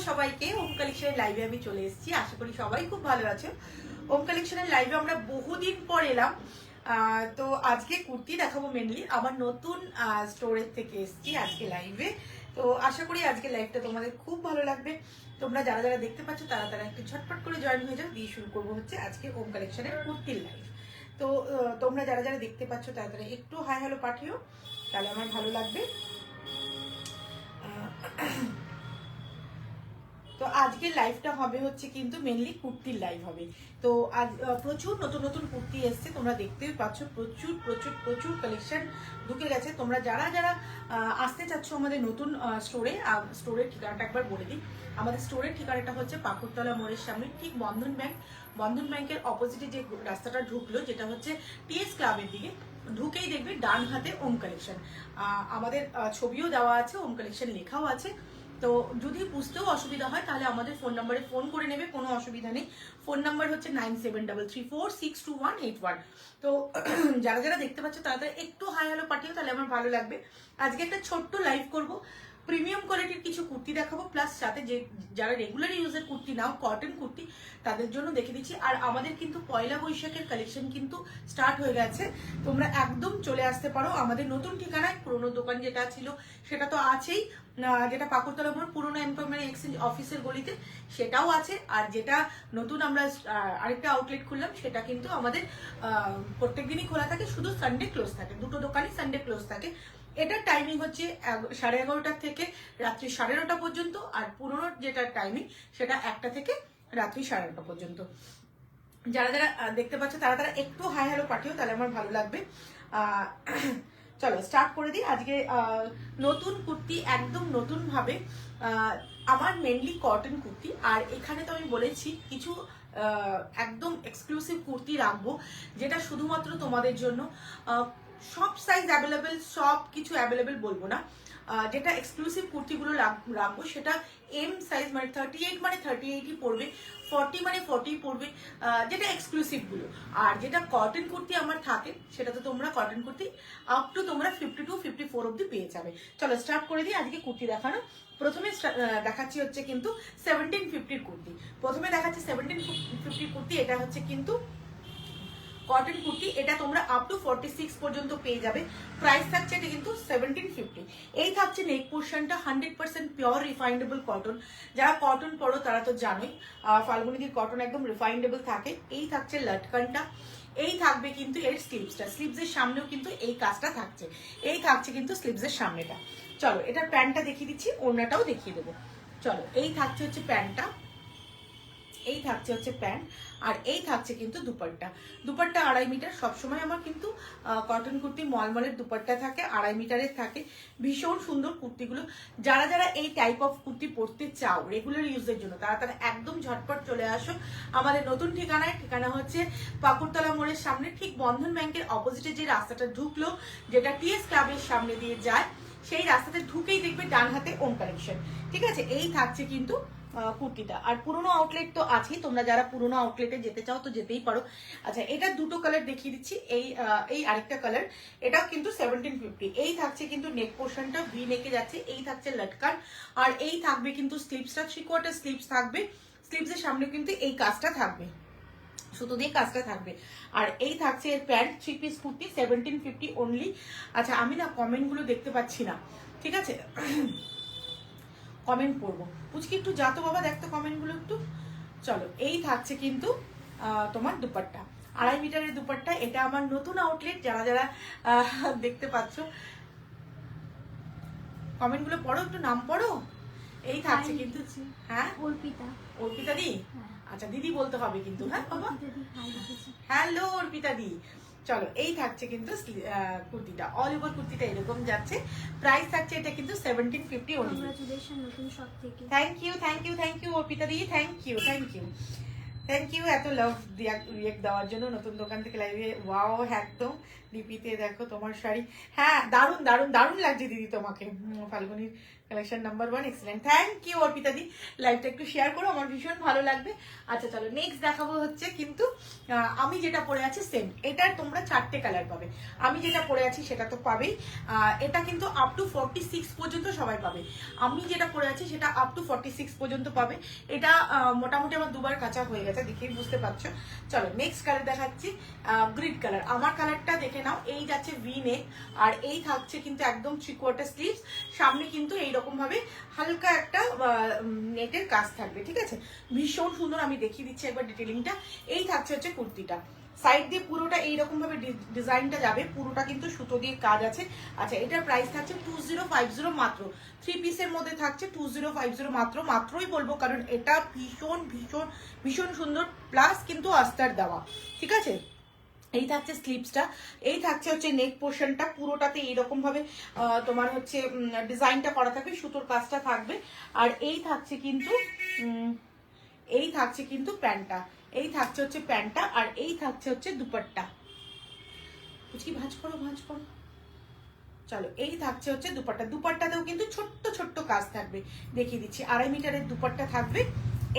সবাইকে ওম কালেকশনের লাইভে আমি চলে এসেছি। আশা করি সবাই খুব ভালো আছো। ওম কালেকশনের লাইভে আমরা বহুদিন পর এলাম। তো আজকে কুর্তি দেখাবো মেনলি আমার নতুন স্টোরের থেকে এসেছি আজকে লাইভে। তো আশা করি আজকে লাইভটা তোমাদের খুব ভালো লাগবে। তোমরা যারা যারা দেখতে পাচ্ছ তারা তারা একটু ঝটপট করে জয়েন হয়ে যাও। দিয়ে শুরু করবো হচ্ছে আজকে ওম কালেকশনের কুর্তির লাইভ। তো তোমরা যারা যারা দেখতে পাচ্ছ তারা তারা একটু হাই হ্যালো পাঠিও, তাহলে আমার ভালো লাগবে। তো আজকের লাইভটা হবে হচ্ছে কিন্তু মেনলি কুর্তির লাইভ হবে। তো আজ প্রচুর নতুন নতুন কুর্তি এসছে, তোমরা দেখতেই পাচ্ছ প্রচুর প্রচুর প্রচুর কালেকশন ঢুকে গেছে। তোমরা যারা যারা আসতে চাচ্ছ আমাদের নতুন স্টোরের ঠিকানাটা একবার বলে দিই। আমাদের স্টোরের ঠিকানাটা হচ্ছে পাকুড়তলা মোড়ের সামনে, ঠিক বন্ধন ব্যাংকের অপোজিটে যে রাস্তাটা ঢুকলো, যেটা হচ্ছে টিএস ক্লাবের দিকে ঢুকেই দেখবে ডান হাতে ওম কালেকশন। আমাদের ছবিও দেওয়া আছে, ওম কালেকশন লেখাও আছে। তো যদি বুঝতেও অসুবিধা হয় তাহলে আমাদের ফোন নাম্বারে ফোন করে নেবে, কোনো অসুবিধা নেই। ফোন নাম্বার হচ্ছে 9733462181। তো যারা যারা দেখতে পাচ্ছ তারা একটু হাই হ্যালো পাঠিও, তাহলে আমার ভালো লাগবে। আজকে একটা ছোট্ট লাইভ করব, প্রিমিয়াম কোয়ালিটির কিছু কুর্তি দেখাবো, প্লাস সাথে যে যারা রেগুলার ইউজের কুর্তি নাও কটন কুর্তি তাদের জন্য দেখে দিচ্ছি। আর আমাদের কিন্তু পয়লা বৈশাখের কালেকশন কিন্তু স্টার্ট হয়ে গেছে, তোমরা একদম চলে আসতে পারো আমাদের নতুন ঠিকানায়। পুরোনো দোকান যেটা ছিল সেটা তো আছেই, যেটা পাকুড়তলা মোড় পুরোনো এমপ্লয়মেন্ট এক্সচেঞ্জ অফিসের গলিতে, সেটাও আছে। আর যেটা নতুন আমরা আরেকটা আউটলেট খুললাম সেটা কিন্তু আমাদের প্রত্যেক দিনই খোলা থাকে, শুধু সানডে ক্লোজ থাকে। দুটো দোকানই সানডে ক্লোজ থাকে। এটার টাইমিং হচ্ছে 11:30 থেকে রাত্রি 9:30 পর্যন্ত। আর পুরোনো যেটা টাইমিং সেটা 1টা থেকে রাত্রি 9:30 পর্যন্ত। যারা যারা দেখতে পাচ্ছ তারা তারা একটু হাই হ্যালো পাঠিও, তাহলে আমার ভালো লাগবে। চলো স্টার্ট করে দিই। আজকে নতুন কুর্তি, একদম নতুন ভাবে আমার মেনলি কটন কুর্তি। আর এখানে তো আমি বলেছি কিছু একদম এক্সক্লুসিভ কুর্তি রাখবো, যেটা শুধুমাত্র তোমাদের জন্য। সব সাইজ অ্যাভেলেবেল, সব কিছু অ্যাভেলেবেল বলবো না। যেটা এক্সক্লুসিভ কুর্তিগুলো রাখবো সেটা এম সাইজ, মানে 38 মানে 38ই পড়বে, 40 মানে 40 পড়বে, যেটা এক্সক্লুসিভগুলো। আর যেটা কটন কুর্তি আমার থাকে সেটা তো তোমরা কটন কুর্তি আপ টু তোমরা 52 54 অব্দি পেয়ে যাবে। চলো স্টার্ট করে দিই আজকে কুর্তি দেখানো। প্রথমে দেখাচ্ছি হচ্ছে কিন্তু 1750 কুর্তি। প্রথমে দেখাচ্ছি 1750 কুর্তি। এটা হচ্ছে কিন্তু কটন কুর্তি, এটা তোমরা আপ টু 46 পর্যন্ত পেয়ে যাবে। প্রাইস থাকছে এটা কিন্তু 1750। এই থাকছে নেক পোর্শনটা 100% পিওর রিফাইন্ডেবল কটন। যারা কটন পরো তারা তো জানোই ফাল্গুনিদির কটন একদম রিফাইন্ডেবল থাকে। এই থাকছে লটকনটা, এই থাকবে কিন্তু এর স্লিভসটা, স্লিভসের সামনেও কিন্তু এই কাজটা থাকছে। এই থাকছে কিন্তু স্লিভসের সামনেটা। চলো এটার প্যান্টটা দেখিয়ে দিচ্ছি, ওড়নাটাও দেখিয়ে দেবো। চলো এই থাকছে হচ্ছে প্যান্টটা, এই থাকছে হচ্ছে প্যান্ট, আর এই থাকছে কিন্তু দুপাট্টা। দুপাট্টা 2.5 মিটার। সবসময় আমার কিন্তু কটন কুর্তি মলমলের দুপাট্টা থাকে, 2.5 মিটারের থাকে। ভীষণ সুন্দর কুর্তিগুলো। যারা যারা এই টাইপ অফ কুর্তি পরতে চাও রেগুলার ইউজের জন্য তারা তারা একদম ঝটপট চলে আসো আমাদের নতুন ঠিকানায়। ঠিকানা হচ্ছে পাকুড়তলা মোড়ের সামনে, ঠিক বন্ধন ব্যাংকের অপোজিটে যে রাস্তাটা ঢুকলো, যেটা টিএস ক্লাবের সামনে দিয়ে যায়, সেই রাস্তাতে ঢুকেই দেখবে ডান হাতে ওম কালেকশন। ঠিক আছে, এই থাকছে কিন্তু কুর্তিটা। আর পুরোনো আউটলেট তো আছেই, তোমরা যারা পুরোনো আউটলেটে যেতে চাও তো যেতেই পারো। আচ্ছা এটা দুটো কালার দেখিয়ে দিচ্ছি। এই আরেকটা কালার, এটাও কিন্তু 1750। এই থাকছে কিন্তু নেক পোর্শনটা ভি নেকে যাচ্ছে, এই থাকছে লটকান, আর এই থাকবে কিন্তু স্লিভসটা 3/4 স্লিভস থাকবে। স্লিভসের সামনে কিন্তু এই কাজটা থাকবে, সুতো দিয়ে কাজটা থাকবে। আর এই থাকছে এর প্যান্ট, 3 পিস কুর্তি 1750 অনলি। আচ্ছা আমি না কমেন্টগুলো দেখতে পাচ্ছি না, ঠিক আছে, কমেন্ট পড়বো। পুচকি একটু যা তো বাবা, দেখতো কমেন্টগুলো একটু। চলো এই থাকছে কিন্তু তোমার দুপাট্টা, 2.5 মিটারের দুপাট্টা। এটা আমার নতুন আউটলেট, যারা যারা দেখতে পাচ্ছ কমেন্টগুলো পড়ো, একটু নাম পড়ো। এই থাকছে কিন্তু, হ্যাঁ অর্পিতা, অর্পিতা দি। আচ্ছা দিদি বলতে হবে কিন্তু, হ্যাঁ বাবা। হ্যালো অর্পিতা দি। চলো এই থাকছে কিন্তু কুর্তিটা, অল ওভার কুর্তিটা এরকম যাচ্ছে। প্রাইস থাকছে এটা কিন্তু 1750 অনলি। কংগ্রাচুলেশন নতুন শপ থেকে। Thank you thank you thank you Arpita দি, thank you thank you thank you এত লাভ রিয়েক্ট দেওয়ার জন্য নতুন দোকান থেকে লাইভে। ওয়াও একদম ডিপিতে দেখো তোমার শাড়ি, হ্যাঁ দারুণ দারুণ দারুণ লাগছে দিদি তোমাকে। ফাল্গুনির collection number 1 excellent, thank you Arpita দি। লাইভটা একটু শেয়ার করো, আমার ভীষণ ভালো লাগবে। আচ্ছা চলো নেক্সট দেখাবো হচ্ছে কিন্তু আমি যেটা পরে আছি সেম, এটার তোমরা 4টে কালার পাবে। আমি যেটা পরে আছি সেটা তো পাবেই, এটা কিন্তু আপ টু 46 পর্যন্ত সবাই পাবে। আমি যেটা পরে আছি সেটা আপ টু 46 পর্যন্ত পাবে। এটা মোটামুটি আমার দুবার কাঁচা হয়ে গেছে, দেখেই বুঝতে পারছো। চলো নেক্সট কালার দেখাচ্ছি, গ্রিন কালার। আমার কালারটা দেখে নাও, এই যাচ্ছে ভি নেক, আর এই থাকছে কিন্তু একদম 3/4 স্লিভস, সামনে কিন্তু এইরকম ভাবে হালকা একটা নেটের কাজ থাকবে, ঠিক আছে? ভীষণ সুন্দর, আমি দেখিয়ে দিচ্ছি একবার ডিটেলিংটা। এই থাকছে হচ্ছে কুর্তিটা, সাইড দিয়ে পুরোটা এইরকম ভাবে ডিজাইনটা যাবে, পুরোটা কিন্তু সুতো দিয়ে কাজ আছে। আচ্ছা এটার প্রাইস থাকছে 2050 মাত্র। 3 পিসের মধ্যে থাকছে 2050 মাত্র, মাত্রই বলবো কারণ এটা ভীষণ ভীষণ ভীষণ সুন্দর, প্লাস কিন্তু আস্তার দেওয়া, ঠিক আছে? এই থাকছে স্লিভসটা, এই থাকছে হচ্ছে নেক পোর্শনটা, পুরোটাতে এইরকম ভাবে তোমার হচ্ছে ডিজাইনটা করা থাকবে, সুতোর কাজটা থাকবে। আর এই থাকছে কিন্তু প্যান্টটা, এই থাকছে হচ্ছে প্যান্টটা, আর এই থাকছে হচ্ছে দুপাট্টা। বুঝি ভাঁজ করো। চলো এই থাকছে হচ্ছে দুপাট্টা, দুপাট্টাতেও কিন্তু ছোট্ট ছোট্ট কাজ থাকবে, দেখিয়ে দিচ্ছি। 2.5 মিটারের দুপাট্টা থাকবে।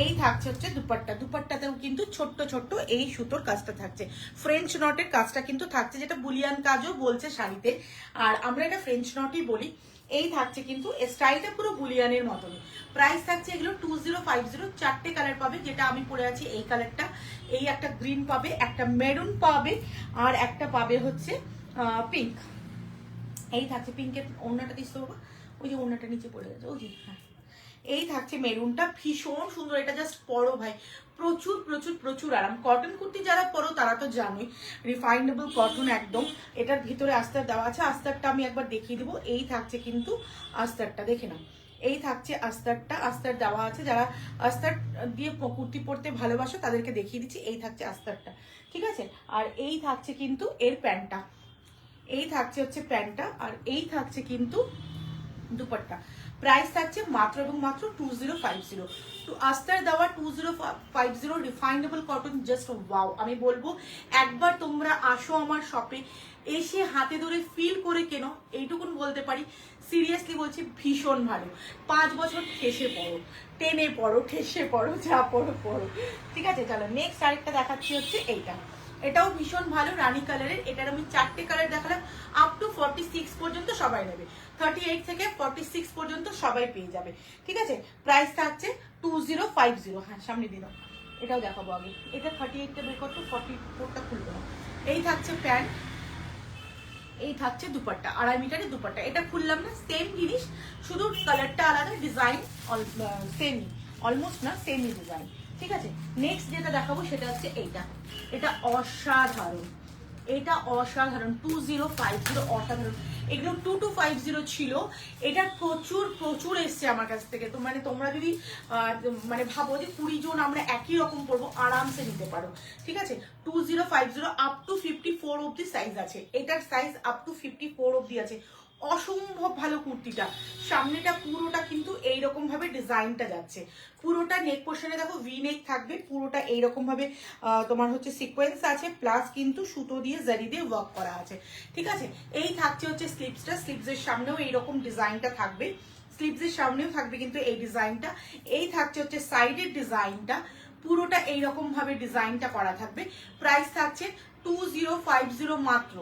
এই থাকছে হচ্ছে দুপাট্টা, দুপাট্টাতেও কিন্তু ছোট্ট ছোট্ট এই সুতোর কাজটা থাকছে, ফ্রেঞ্চ নটের কাজটা কিন্তু থাকছে, যেটা বুলিয়ান কাজও বলছে শাড়িতে, আর আমরা এটা ফ্রেঞ্চ নটই বলি। এই থাকছে কিন্তু স্টাইলটা পুরো বুলিয়ানের মতনই। প্রাইস থাকছে এগুলো 2050, 4টে কালার পাবে, যেটা আমি পরে আছি এই কালারটা, এই একটা গ্রিন পাবে, একটা মেরুন পাবে, আর একটা পাবে হচ্ছে পিঙ্ক। এই থাকছে পিঙ্কের ওড়নাটা দিস তো, ওই যে ওড়নাটা নিচে পড়ে গেছে, ওই যে, হ্যাঁ। এই থাকছে মেরুনটা, ভীষণ সুন্দর, এটা জাস্ট পরো ভাই, প্রচুর প্রচুর প্রচুর আরাম। কটন কুর্তি যারা পরো তারা তো জানোই, রিফাইনেবল কটন একদম। এটার ভিতরে আস্তার দেওয়া আছে, আস্তারটা আমি একবার দেখিয়ে দিব। এই থাকছে কিন্তু আস্তারটা, দেখে নাও, এই থাকছে আস্তারটা, আস্তার দেওয়া আছে। যারা আস্তার দিয়ে কুর্তি পরতে ভালোবাসো তাদেরকে দেখিয়ে দিচ্ছি। এই থাকছে আস্তারটা, ঠিক আছে? আর এই থাকছে কিন্তু এর প্যান্টটা, এই থাকছে হচ্ছে প্যান্টটা, আর এই থাকছে কিন্তু দুপাট্টা। প্রাইস থাকছে মাত্র এবং মাত্র 2050। তো আস্তার দেওয়া 2050 রিফাইনেবল কটন, জাস্ট ওয়াও। আমি বলবো একবার তোমরা আসো আমার শপে, এসে হাতে ধরে ফিল করে কেনো, এইটুকুন বলতে পারি। সিরিয়াসলি বলছি, ভীষণ ভালো। 5 বছর ঠেসে পড়ো, টেনে পড়ো, ঠেসে পড়ো, যা পড়ো পড়ো, ঠিক আছে? চলো নেক্সট আরেকটা দেখাচ্ছি হচ্ছে এইটা, এটাও ভীষণ ভালো, রানী কালারের। এটার আমি 4টে কালার দেখালাম, আপ টু 46 পর্যন্ত সবাই নেবে, 38 থেকে 46 পর্যন্ত সবাই পেয়ে যাবে, ঠিক আছে? প্রাইস থাকছে 2050। হ্যাঁ সামনে দিন, এটাও দেখাবো আগে। এটা 38টা বের করতো, 44টা খুলবে না। এই থাকছে প্যান্ট, এই থাকছে দুপাট্টা, 2.5 মিটারের দুপাট্টা। এটা খুললাম না, সেম জিনিস, শুধু কালারটা আলাদা, ডিজাইন সেমই, অলমোস্ট না সেমই ডিজাইন, ঠিক আছে? নেক্সট যেটা দেখাবো সেটা হচ্ছে এইটা, এটা অসাধারণ, এটা অসাধারণ, 2050 অসাধারণ। এগুলো 2250 ছিল, এটা প্রচুর প্রচুর এসছে আমার কাছ থেকে। তো মানে তোমরা যদি মানে ভাবো যে 20 জন আমরা একই রকম পরবো, আরামসে নিতে পারো, ঠিক আছে? 2050 আপ টু 54 অব্দি সাইজ আছে, এটার সাইজ আপ টু 54 অব্দি আছে। অসম্ভব ভালো কুর্তিটা, সামনেটা পুরোটা কিন্তু এইরকম ভাবে ডিজাইনটা যাচ্ছে, পুরোটা নেক পোর্শনে দেখো ভি নেক থাকবে, পুরোটা এইরকম ভাবে তোমার হচ্ছে সিকোয়েন্স আছে, প্লাস কিন্তু সুতো দিয়ে জারি দিয়ে ওয়ার্ক করা আছে, ঠিক আছে? এই থাকছে হচ্ছে স্লিভসটা, স্লিভসের সামনেও এইরকম ডিজাইনটা থাকবে, স্লিভসের সামনেও থাকবে কিন্তু এই ডিজাইনটা। এই থাকছে হচ্ছে সাইডের ডিজাইনটা, পুরোটা এইরকম ভাবে ডিজাইনটা করা থাকবে। প্রাইস থাকছে 2050 মাত্র।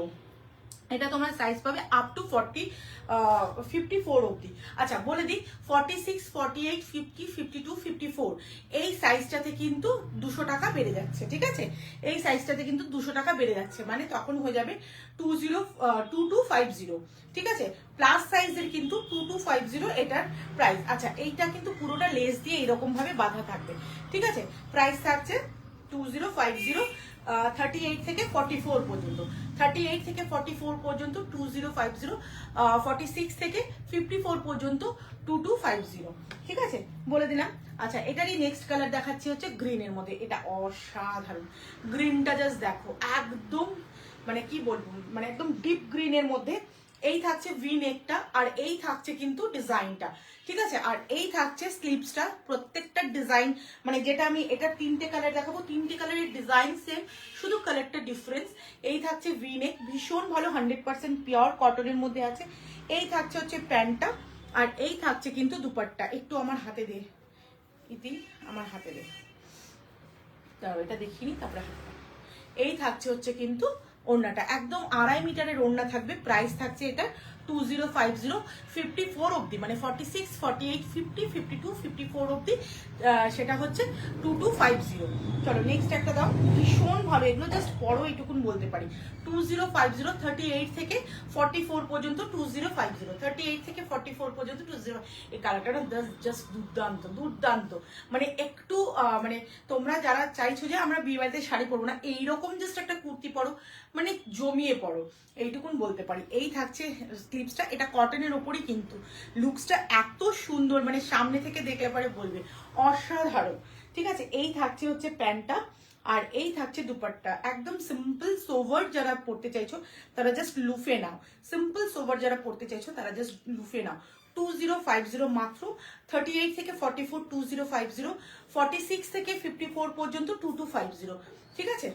এটা তোমার সাইজ পাবে আপ টু 54 অবধি। আচ্ছা বলে দিই, 46, 48, 50, 52, 54 এই সাইজটাতে কিন্তু 200 টাকা বেড়ে যাচ্ছে, ঠিক আছে? এই সাইজটাতে কিন্তু 200 টাকা বেড়ে যাচ্ছে, মানে তখন হয়ে যাবে 2250, ঠিক আছে? প্লাস সাইজের কিন্তু 2250 এটার প্রাইস। আচ্ছা এইটা কিন্তু পুরোটা লেস দিয়ে এরকম ভাবে বাঁধা থাকবে, ঠিক আছে? প্রাইস থাকছে 2050, 38 থেকে 44 পর্যন্ত, 38 থেকে 44 পর্যন্ত 2050, 46 থেকে 54 পর্যন্ত 2250, ঠিক আছে? বলে দিলাম। আচ্ছা এটারই নেক্সট কালার দেখাচ্ছি হচ্ছে গ্রিনের মধ্যে, এটা অসাধারণ, গ্রিনটা জাস্ট দেখো, একদম মানে কি বলবো, মানে একদম ডিপ গ্রিনের মধ্যে। এই থাকছে ভি নেকটা, আর এই থাকছে কিন্তু ডিজাইনটা, ঠিক আছে? আর এই থাকছে স্লিভসটা, প্রত্যেকটা ডিজাইন মানে যেটা আমি এটা 3টে কালার দেখাবো, 3টে কালারের ডিজাইন সেম, শুধু কালারটা ডিফারেন্স। এই থাকছে ভি নেক, ভীষণ ভালো, 100% পিওর কটনের মধ্যে আছে। এই থাকছে হচ্ছে প্যান্টটা, আর এই থাকছে কিন্তু দুপাট্টা, একটু আমার হাতে দে ইতি, আমার হাতে দে, তারপর এটা দেখিনি, তারপরে হাতটা। এই থাকছে হচ্ছে কিন্তু ওড়নাটা, একদম 2.5 মিটারের ওড়না থাকবে। প্রাইস থাকছে এটা 2050, 54 অবধি, মানে 46, 48, 50, 52, 54 অবধি, সেটা হচ্ছে 2250। চলো নেক্সট একটা দাও, ভীষণ ভালো, এগুলো জাস্ট পড়ো এইটুকুন বলতে পারি। 2050, 38 থেকে 44 পর্যন্ত 2050, 38 থেকে 44 পর্যন্ত 20। এই কালারটা জাস্ট দুর্দান্ত দুর্দান্ত, মানে একটু মানে তোমরা যারা চাইছো যে আমরা বিয়ে বাড়িতে শাড়ি পরবো না, এইরকম জাস্ট একটা কুর্তি পরো, মানে জমিয়ে পড়ো, এইটুকুন বলতে পারি। এই থাকছে স্লিভসটা, এটা কটনের ওপরই, কিন্তু লুকসটা এত সুন্দর, মানে সামনে থেকে দেখলে পরে বলবে অসাধারণ। ঠিক আছে, এই থাকছে হচ্ছে প্যান্টটা, আর এই থাকছে দুপাট্টা। একদম সিম্পল সোভার যারা পড়তে চাইছো তারা জাস্ট লুফে নাও, সিম্পল সোভার যারা পড়তে চাইছো তারা জাস্ট লুফে নাও। 2050 মাত্র, 38 থেকে 44 2050, 46 থেকে 54 পর্যন্ত 2250। ঠিক আছে,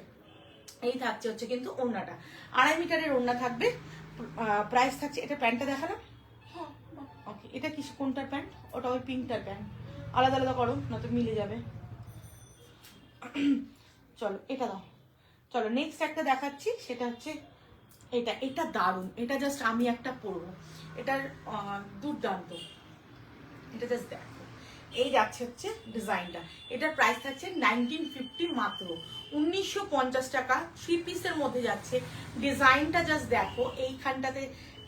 এই থাকছে হচ্ছে কিন্তু ওড়নাটা, 2.5 মিটারের ওড়না থাকবে। প্রাইস থাকছে, এটা প্যান্টটা দেখালাম, হ্যাঁ ওকে। এটা কি কোনটার প্যান্ট? ওটা ওই পিঙ্কটার প্যান্ট, আলাদা আলাদা করো না তো মিলে যাবে। চলো এটা দাও। চলো নেক্সট একটা দেখাচ্ছি, সেটা হচ্ছে এটা। এটা দারুণ, এটা জাস্ট আমি একটা পরবো, এটার দুর্দান্ত, এটা জাস্ট দেখো। এই যাচ্ছে হচ্ছে ডিজাইনটা, এটার প্রাইস থাকছে 1950 মাত্র, 1950 টাকা। 3 পিসের মধ্যে যাচ্ছে। ডিজাইনটা জাস্ট দেখো, এইখানটাতে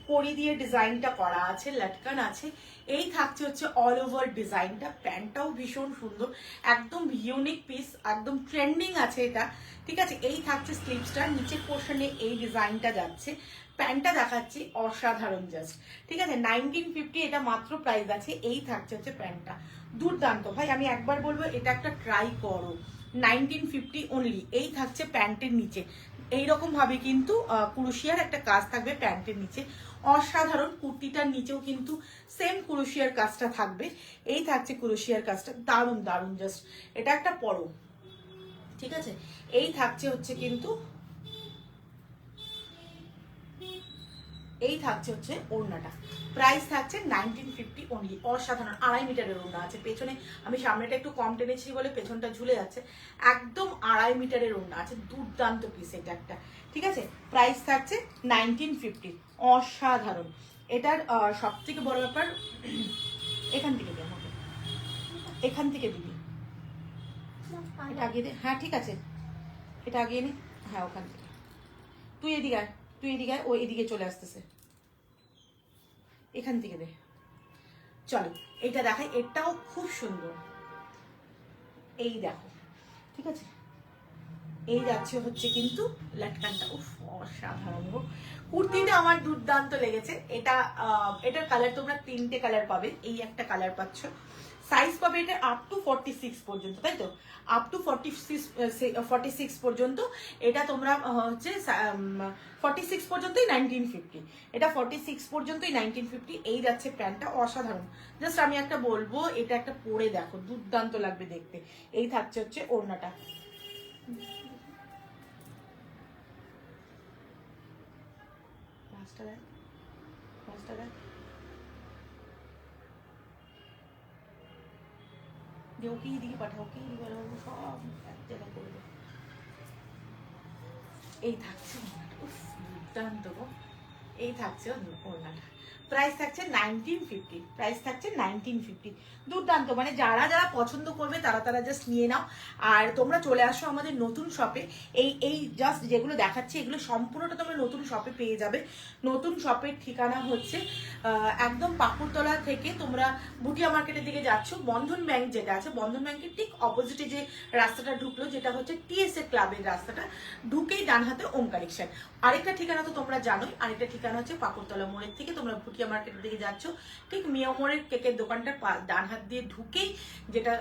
কড়ি দিয়ে ডিজাইনটা করা আছে, লটকান আছে। এই থাকছে হচ্ছে অল ওভার ডিজাইনটা, প্যান্টটাও ভীষণ সুন্দর, একদম ইউনিক পিস, একদম ট্রেন্ডিং আছে এটা। ঠিক আছে, এই থাকছে স্লিভসটা, নিচের পোর্শনে এই ডিজাইনটা যাচ্ছে। প্যান্টটা দেখাচ্ছি অসাধারণ জাস্ট। ঠিক আছে, 1950 এটা মাত্র প্রাইস আছে। এই থাকছে হচ্ছে প্যান্টটা, দুর্দান্ত ভাই, আমি একবার বলবো এটা একটা ট্রাই করো। 1950 অনলি। এই থাকছে প্যান্টের নিচে, এইরকম ভাবে কিন্তু কুরুশিয়ার একটা কাজ থাকবে প্যান্টের নিচে, অসাধারণ। কুর্তিটার নিচেও কিন্তু সেম কুরুশিয়ার কাজটা থাকবে। এই থাকছে কুরুশিয়ার কাজটা, দারুণ দারুণ জাস্ট, এটা একটা পরো। ঠিক আছে, এই থাকছে হচ্ছে কিন্তু, এই থাকছে হচ্ছে ওড়নাটা, প্রাইস থাকছে 1950 অনলি, অসাধারণ। 2.5 মিটারের ওড়না আছে পেছনে, আমি সামনেটা একটু কম টেনেছি বলে পেছনটা ঝুলে যাচ্ছে, একদম 2.5 মিটারের ওড়না আছে, দুর্দান্ত পিস এটা একটা। ঠিক আছে, প্রাইস থাকছে 1950, অসাধারণ। এটার সব থেকে বড় ব্যাপার, এখান থেকে দিই আমাকে, এখান থেকে দিবি, এটা আগিয়ে দে, হ্যাঁ ঠিক আছে, এটা আগিয়ে নি, হ্যাঁ ওখান থেকে। তুই এদিকে আয়, তুই এদিকে আয়, ও এদিকে চলে আসতেছে, এখান থেকে দে। চলো এটা দেখাই, এটাও খুব সুন্দর, এই দেখো। ঠিক আছে, এই যাচ্ছে হচ্ছে কিন্তু লাটকানটা, উফ অসাধারণ গো। কুর্তিটা আমার দুর্দান্ত লেগেছে। এটা এটার কালার তোমরা 3টে কালার পাবে, এই একটা কালার পাচ্ছ। সাইজ পাবে এটা আপ টু 46 পর্যন্ত, তাই তো? আপ টু 46 পর্যন্ত এটা তোমরা হচ্ছে 46 পর্যন্তই 1950, এটা 46 পর্যন্তই 1950। এই যাচ্ছে প্যান্টটা, অসাধারণ। জাস্ট আমি একটা বলবো, এটা একটা পরে দেখো, দুর্দান্ত লাগবে দেখতে। এই থাকছে হচ্ছে ওড়নাটা, পাঁচটা দেখ, পাঁচটা দেখ, যে ওকে এদিকে পাঠাও, ওকে এদিকে পাঠাও, সব এক জায়গায় করবে। এই থাকছে ওড়নাটা, উফ দুর্দান্ত গো। এই থাকছে ওড়নাটা, প্রাইস থাকছে 1950, প্রাইস থাকছে 1950, দুর্দান্ত। মানে যারা যারা পছন্দ করবে তারা তারা জাস্ট নিয়ে নাও। আর তোমরা চলে আসো আমাদের নতুন শপে। এই এই জাস্ট যেগুলো দেখাচ্ছি এগুলো সম্পূর্ণটা তোমরা নতুন শপে পেয়ে যাবে। নতুন শপের ঠিকানা হচ্ছে একদম পাকুড়তলা থেকে তোমরা ভুটিয়া মার্কেটের দিকে যাচ্ছ, বন্ধন ব্যাংক যেটা আছে, বন্ধন ব্যাংকের ঠিক অপোজিটে যে রাস্তাটা ঢুকলো, যেটা হচ্ছে টিএসএ ক্লাবের রাস্তাটা, ঢুকেই ডান হাতে ওম কালেকশন। আরেকটা ঠিকানা তো তোমরা জানোই, আরেকটা ঠিকানা হচ্ছে পাকুড়তলা মোড়ের থেকে তোমরা ভুটিয়া মার্কেটের দিকে যাচ্ছ, ঠিক মিয়া মোড়ের কেকের দোকানটার ডান হাত দিয়ে ঢুকেই, যেটা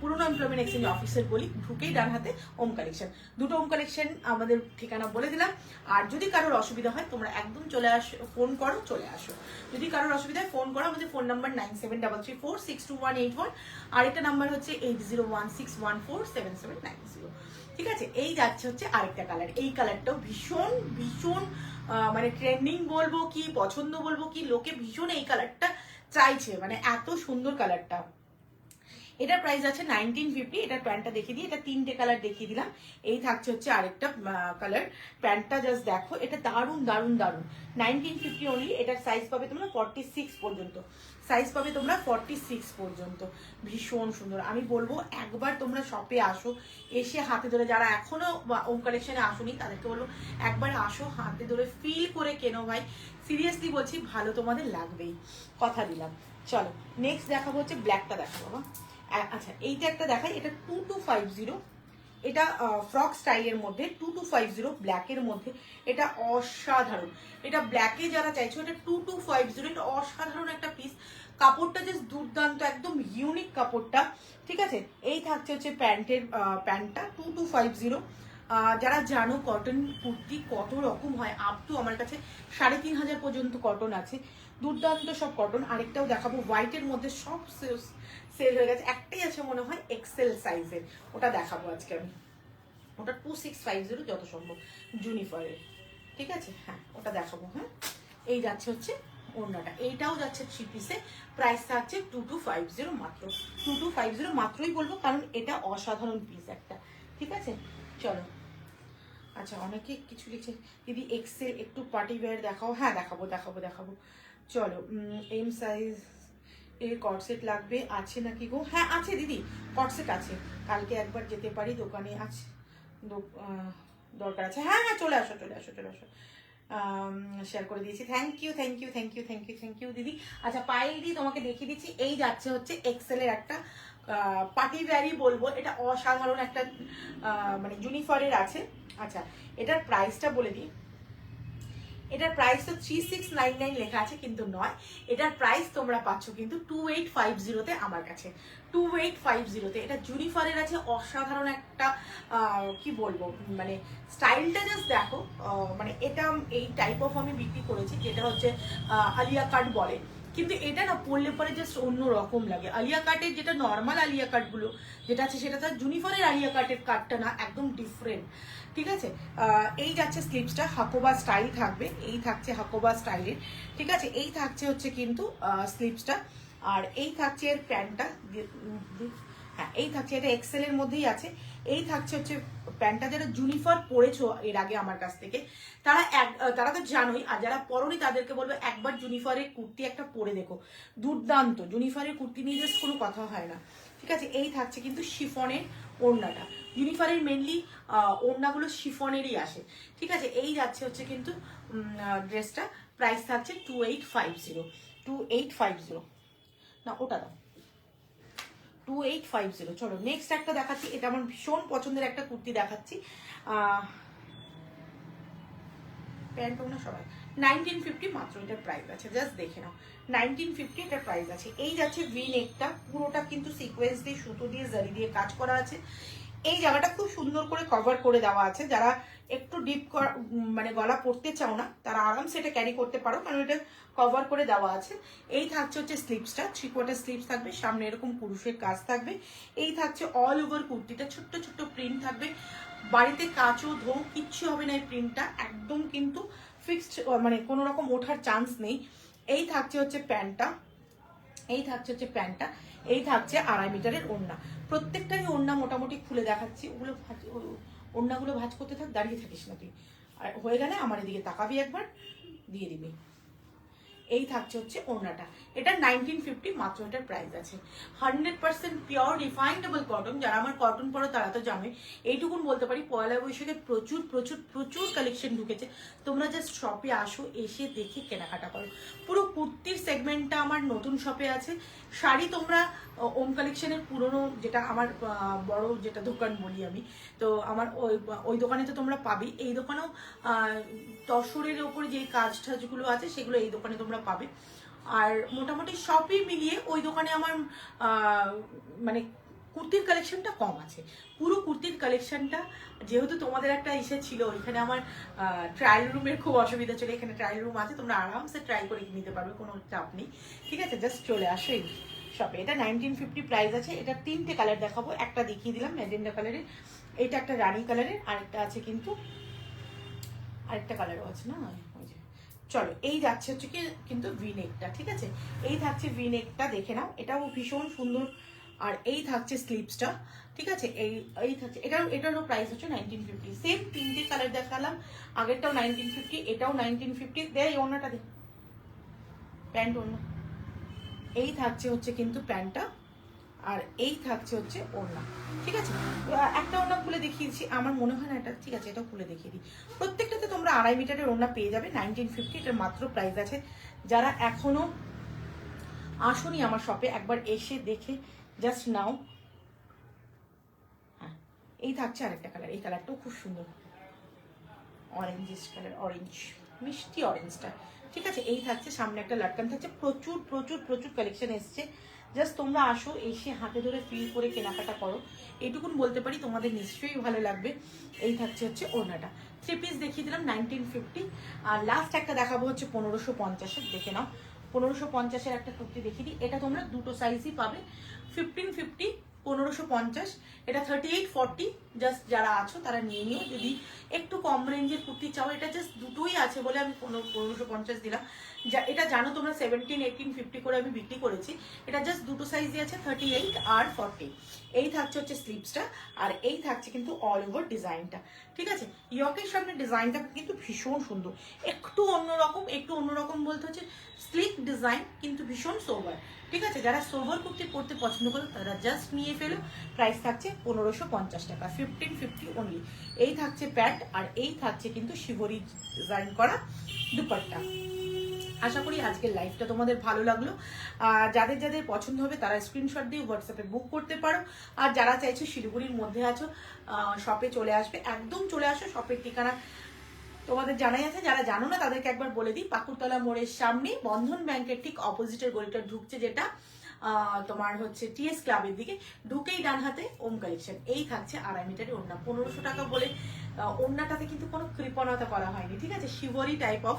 পুরনো এমপ্লয়মেন্ট এক্সচেঞ্জ অফিসের বলি, ঢুকেই ডান হাতে ওম কালেকশন। দুটো ওম কালেকশন আমাদের ঠিকানা বলে দিলাম। আর যদি কারোর অসুবিধা হয় তোমরা একদম চলে আসো, ফোন করো, চলে আসো। যদি কারোর অসুবিধা হয় ফোন করো, আমাদের ফোন নাম্বার 9733462181, আরেকটা নাম্বার হচ্ছে 8016147790। ঠিক আছে, এই যাচ্ছে হচ্ছে আরেকটা কালার। এই কালারটাও ভীষণ ভীষণ মানে ট্রেন্ডিং বলবো কি, পছন্দ বলবো কি, লোকে ভীষণ এই কালারটা চাইছে, মানে এত সুন্দর কালারটা। এটার প্রাইস আছে 1950। এটার প্যান্টটা দেখিয়ে দিই, এটা 3টে কালার দেখিয়ে দিলাম। এই থাকছে হচ্ছে আরেকটা কালার। প্যান্টটা জাস্ট দেখো, এটা দারুণ দারুণ দারুণ। 1950 অনলি। এটার সাইজ পাবে তোমরা 46 পর্যন্ত, সাইজ পাবে তোমরা 46 পর্যন্ত। ভীষণ সুন্দর। আমি বলবো একবার তোমরা শপে আসো, এসে হাতে ধরে, যারা এখনো ওম কালেকশনে আসোনি তাদেরকে বলবো একবার আসো, হাতে ধরে ফিল করে কেনো ভাই। সিরিয়াসলি বলছি, ভালো তোমাদের লাগবেই, কথা দিলাম। চলো নেক্সট দেখাবো হচ্ছে ব্ল্যাকটা দেখাবো। আচ্ছা এইটা একটা দেখাই, এটা 2250। এটা ফ্রক স্টাইলের মধ্যে 2250 ব্ল্যাকের মধ্যে। এটা অসাধারণ, এটা ব্ল্যাকে যারা চাইছো এটা 2250। এটা অসাধারণ একটা পিস, কাপড়টা জাস্ট দুর্দান্ত, একদম ইউনিক কাপড়টা। ঠিক আছে, এই থাকছে হচ্ছে প্যান্টটা 2250। যারা জানো কটন কুর্তি কত রকম হয়, আপ টু আমার কাছে 3500 পর্যন্ত কটন আছে, দুর্দান্ত সব কটন। আরেকটাও দেখাবো হোয়াইটের মধ্যে, সব সেল হয়ে গেছে, একটাই আছে মনে হয় এক্সেল সাইজের, ওটা দেখাবো আজকে আমি। ওটা 2650 যত সম্ভব, জুনিফারের। ঠিক আছে, হ্যাঁ ওটা দেখাবো। হ্যাঁ, এই যাচ্ছে হচ্ছে ওড়নাটা, এইটাও যাচ্ছে 3 পিসে, প্রাইস থাকছে 2250 মাত্র। 2250 মাত্রই বলবো, কারণ এটা অসাধারণ পিস একটা। ঠিক আছে, চলো। আচ্ছা অনেকে কিছু লিখছে, দিদি এক্সেল একটু পার্টি ওয়্যার দেখাও। হ্যাঁ দেখাবো দেখাবো দেখাবো, চলো। এম সাইজ এর কটসেট লাগবে, আছে নাকি গো? হ্যাঁ আছে দিদি, কটসেট আছে, কালকে একবার যেতে পারি, দোকানে আছে, দরকার আছে। হ্যাঁ হ্যাঁ চলে আসো চলে আসো চলে আসো। শেয়ার করে দিয়েছি, thank you thank you thank you thank you thank you দিদি। আচ্ছা পায়েল দি তোমাকে দেখিয়ে দিচ্ছি, এই যাচ্ছে হচ্ছে এক্সেলের একটা পার্টি ওয়্যারই বলবো, এটা অসাধারণ একটা মানে ইউনিফর্মের আছে। আচ্ছা এটার প্রাইসটা বলে দিই, এটার প্রাইস তো 3699 লেখা আছে, কিন্তু নয়, এটার প্রাইস তোমরা পাচ্ছ কিন্তু 2850-তে আমার কাছে, 2850-তে। এটা জুনিফারের আছে, অসাধারণ একটা কি বলবো, মানে স্টাইলটা জাস্ট দেখো। মানে এটা এই টাইপ অফ আমি বিক্রি করেছি, যেটা হচ্ছে আলিয়া কাট বলে, কিন্তু এটা না পরলে পরে জাস্ট অন্য রকম লাগে। আলিয়া কাটের যেটা নর্মাল আলিয়া কাটগুলো যেটা আছে, সেটা তো জুনিফারের আলিয়া কাটের কাটটা না, একদম ডিফারেন্ট। ঠিক আছে, এই যাচ্ছে স্লিপসটা, হাকোবা স্টাইল থাকবে, এই থাকছে হাকোবা স্টাইলের। ঠিক আছে, এই থাকছে হচ্ছে কিন্তু স্লিপসটা, আর এই থাকছে এর প্যান্টটা। হ্যাঁ এই থাকছে, এটা এক্সেলের মধ্যেই আছে। এই থাকছে হচ্ছে প্যান্টটা। যারা জুনিফার পরেছো এর আগে আমার কাছ থেকে, তারা তো জানোই, আর যারা পরনি তাদেরকে বলবো একবার জুনিফারের কুর্তি একটা পরে দেখো, দুর্দান্ত। জুনিফারের কুর্তি নিয়ে জাস্ট কোনো কথা হয় না। ঠিক আছে, এই থাকছে কিন্তু শিফনের ওড়নাটা। ইউনিফারের মেনলি ওড়নাগুলো শিফনেরই আসে। ঠিক আছে, এই যাচ্ছে হচ্ছে কিন্তু ড্রেসটা, প্রাইস থাকছে 2850। 2850 না, ওটা দাও, 2850। চলো নেক্সট একটা দেখাচ্ছি, এটা আমার ভীষণ পছন্দের একটা কুর্তি দেখাচ্ছি। প্যান্ট ওড়না সবাই 1950 মাত্র এটার প্রাইস আছে, জাস্ট দেখে নাও, 1950 এটার প্রাইস আছে। এই যাচ্ছে ভি নেকটা, পুরোটা কিন্তু সিকোয়েন্স দিয়ে, সুতো দিয়ে, জারি দিয়ে কাজ করা আছে। এই জায়গাটা খুব সুন্দর করে কভার করে দেওয়া আছে। যারা একটু ডিপ মানে গলা পড়তে চাও না, তারা আরামসে এটা ক্যারি করতে পারো, কারণ এটা কভার করে দেওয়া আছে। এই থাকছে হচ্ছে স্লিপসটা, 3/4 স্লিপস থাকবে, সামনে এরকম পুরুষের কাজ থাকবে। এই থাকছে অল ওভার কুর্তিটা, ছোট্ট ছোট্ট প্রিন্ট থাকবে, বাড়িতে কাচও ধো কিচ্ছু হবে না। এই প্রিন্টটা একদম কিন্তু ফিক্সড, মানে কোনো রকম ওঠার চান্স নেই। এই থাকছে হচ্ছে প্যান্টটা, এই থাকছে হচ্ছে প্যান্টটা, এই থাকছে 2.5 মিটারের ওড়না। প্রত্যেকটারই ওড়না মোটামুটি খুলে দেখাচ্ছি, ওগুলো ওড়নাগুলো ভাঁজ করতে থাক, দাঁড়িয়ে থাকিস না তুই, আর হয়ে গেলে আমার এদিকে তাকাবি একবার, দিয়ে দিবি। এই থাকছে হচ্ছে ওড়নাটা, এটা 1950 মাত্র এটার প্রাইস আছে। 100% পিওর রিফাইন্ডেবল কটন। যারা আমার কটন পরো তারা তো জানে, এইটুকুন বলতে পারি, পয়লা বৈশাখে প্রচুর প্রচুর প্রচুর কালেকশন ঢুকেছে। তোমরা জাস্ট শপে আসো, এসে দেখে কেনাকাটা করো। পুরো কুর্তির সেগমেন্টটা আমার নতুন শপে আছে। শাড়ি তোমরা ওম কালেকশনের পুরনো, যেটা আমার বড় যেটা দোকান বলি আমি, তো আমার ওই দোকানে তো তোমরা পাবে। এই দোকানেও তসরের ওপরে যে কাজ টাজগুলো আছে সেগুলো এই দোকানে তোমরা পাবে। আর মোটামুটি সবই মিলিয়ে ওই দোকানে আমার মানে কুর্তির কালেকশনটা কম আছে। পুরো কুর্তির কালেকশনটা, যেহেতু তোমাদের একটা ইসে ছিল, এখানে আমার ট্রায়াল রুমের খুব অসুবিধা ছিল, এখানে ট্রায়াল রুম আছে, তোমরা আরামসে ট্রাই করে নিতে পারবে, কোনো চাপ নেই। ঠিক আছে, জাস্ট চলে আসো এই শপে। এটা 1950 প্রাইস আছে। এটা 3টে কালার দেখাবো, একটা দেখিয়ে দিলাম ম্যাজেন্ডা কালারের, এটা একটা রানী কালারের, আরেকটা আছে কিন্তু আরেকটা কালারও আছে না, ওই যে চলো এই যাচ্ছে হচ্ছে কি কিন্তু ভি নেকটা, ঠিক আছে? এই থাকছে ভি নেকটা, দেখে নাও, এটাও ভীষণ সুন্দর। আর এই থাকছে স্লিভসটা, ঠিক আছে? এই থাকছে, এটারও প্রাইস হচ্ছে 1950। সেম তিনটে কালার দেখালাম, আগেরটাও 1950, এটাও 1950। দেয় এই ওড়নাটা দে, প্যান্ট ওড়না। এই থাকছে হচ্ছে কিন্তু প্যান্টটা, আর এই থাকছে হচ্ছে ওড়না, ঠিক আছে? একটা ওড়না খুলে দেখিয়েছি, আমার মনে হয় না এটা, ঠিক আছে এটাও খুলে দেখিয়ে দিই। প্রত্যেকটাতে তোমরা 2.5 মিটারের ওড়না পেয়ে যাবে 1950। এটার মাত্র প্রাইস আছে। যারা এখনো আসুনি আমার শপে, একবার এসে দেখে জাস্ট নাও। হ্যাঁ, এই থাকছে আরেকটা কালার, এই কালারটাও খুব সুন্দর, অরেঞ্জিস কালার, অরেঞ্জ, মিষ্টি অরেঞ্জটা, ঠিক আছে? এই থাকছে, সামনে একটা লাটকান থাকছে। প্রচুর প্রচুর প্রচুর কালেকশন এসছে। জাস্ট তোমরা আসো, এসে হাতে ধরে ফিল করে কেনাকাটা করো, এইটুকুন বলতে পারি, তোমাদের নিশ্চয়ই ভালো লাগবে। এই থাকছে হচ্ছে ওড়নাটা। 3 পিস দেখিয়ে দিলাম 1950। আর লাস্ট একটা দেখাবো হচ্ছে 1550-এর, দেখে নাও। 1550-এর একটা কুর্তি দেখিয়ে দিই। এটা তোমরা দুটো সাইজই পাবে, 1550, 1550। এটা 38-40। জাস্ট যারা আছো তারা নিয়ে নিও। যদি একটু কম রেঞ্জের কুর্তি চাও, এটা জাস্ট দুটোই আছে বলে আমি 1550 দিলাম। এটা জানো তোমরা 17-18-50 করে আমি বিক্রি করেছি। এটা জাস্ট দুটো সাইজই আছে, 38 আর 40। এই থাকছে হচ্ছে স্লিভসটা, আর এই থাকছে কিন্তু অল ওভার ডিজাইনটা, ঠিক আছে? ইয়কের সামনে ডিজাইনটা কিন্তু ভীষণ সুন্দর, একটু অন্যরকম বলতে হচ্ছে স্লিক ডিজাইন, কিন্তু ভীষণ সোবার, ঠিক আছে? যারা সোবার কুর্তি পরতে পছন্দ করো তারা জাস্ট নিয়ে ফেলো। প্রাইস থাকছে 1550 টাকা, 1550 অনলি। এই থাকছে প্যান্ট, আর এই থাকছে কিন্তু শিবরি ডিজাইন করা দুপাট্টা। আশা করি আজকের লাইভটা তোমাদের ভালো লাগলো। যাদের যাদের পছন্দ হবে তারা স্ক্রিনশট দিয়ে হোয়াটসঅ্যাপে বুক করতে পারো। আর যারা চাইছো শিলিগুড়ির মধ্যে আছো, শপে চলে আসবে, একদম চলে আসো। শপের ঠিকানা তোমাদের জানাই আছে, যারা জানো না তাদেরকে একবার বলে দিই। পাকুড়তলা মোড়ের সামনে বন্ধন ব্যাংকের ঠিক অপোজিটের গলিটা ঢুকছে, যেটা তোমার হচ্ছে টিএস ক্লাবের দিকে ঢুকেই ডান হাতে ওম কালেকশন। এই থাকছে 2.5 মিটারের ওড়না, 1500 টাকা বলে। ওড়নাটাতে কিন্তু কোনো কৃপণতা করা হয়নি, ঠিক আছে? শিবরি টাইপ অফ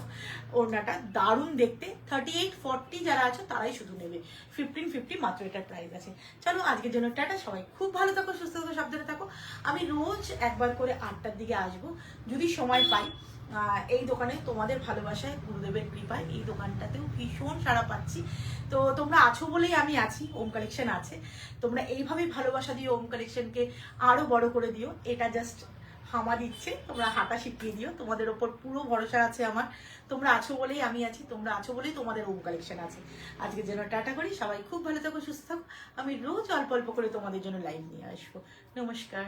ওড়নাটা, দারুণ দেখতে। 38-40 যারা আছো তারাই শুধু নেবে, 1550 মাত্র এটার প্রাইস আছে। চলো আজকের জন্য টাটা, সবাই খুব ভালো থাকো, সুস্থ থাকো, সাবধানে থাকো। আমি রোজ একবার করে 8টার দিকে আসবো যদি সময় পাই। এই দোকানে তোমাদের ভালোবাসায়, গুরুদেবের কৃপায় এই দোকানটাতেও ভীষণ সাড়া পাচ্ছি। তো তোমরা আছো বলেই আমি আছি, ওম কালেকশন আছে। তোমরা এইভাবেই ভালোবাসা দিও, ওম কালেকশনকে আরো বড় করে দিও। এটা জাস্ট হামা দিচ্ছে, তোমরা হাঁটা শিখিয়ে দিও। তোমাদের ওপর পুরো ভরসা আছে আমার। তোমরা আছো বলেই আমি আছি, তোমরা আছো বলেই তোমাদের ওম কালেকশন আছে। আজকের জন্য টাটা করি, সবাই খুব ভালো থাকো, সুস্থ থাকো। আমি রোজ অল্প অল্প করে তোমাদের জন্য লাইভ নিয়ে আসবো। নমস্কার।